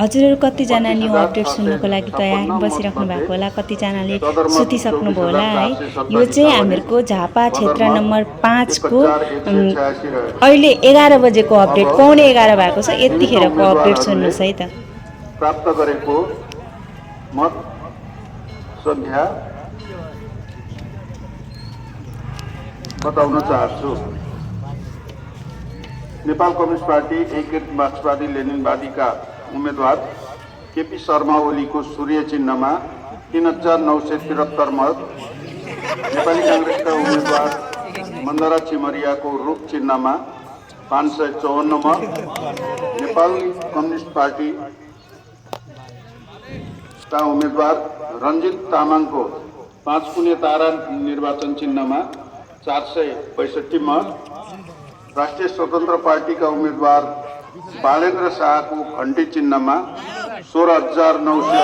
हजुरहरू कतिजना new update सुन्नको लागि तयार बसिराख्नु भएको होला, कतिजनाले सुतिसक्नुभयो होला है। यो चाहिँ हामीहरूको झापा क्षेत्र नम्बर 5 को अहिले 11 बजेको अपडेट, पौने 11 भएको छ। यतिखेरको अपडेट सुन्नुहोस् है त। प्राप्त गरेको मत संख्या बताउन चाहन्छु। नेपाल कम्युनिस्ट पार्टी एकीकृत मार्क्सवादी लेनिनवादीका उम्मेदवार केपी शर्मा ओलीको सूर्य चिन्हमा 3973 मत, नेपाली कांग्रेसका उम्मेदवार मन्दरा चिमरियाको रूप चिन्हमा 554 मत, नेपाल कम्युनिस्ट पार्टी का उम्मेदवार रञ्जित तामाङको 5 कुने तारा निर्वाचन चिन्हमा 465 मत, राष्ट्रिय स्वतन्त्र पार्टीका उम्मेदवार बालेन्द्र शाहको घण्टी चिन्हमा 16,900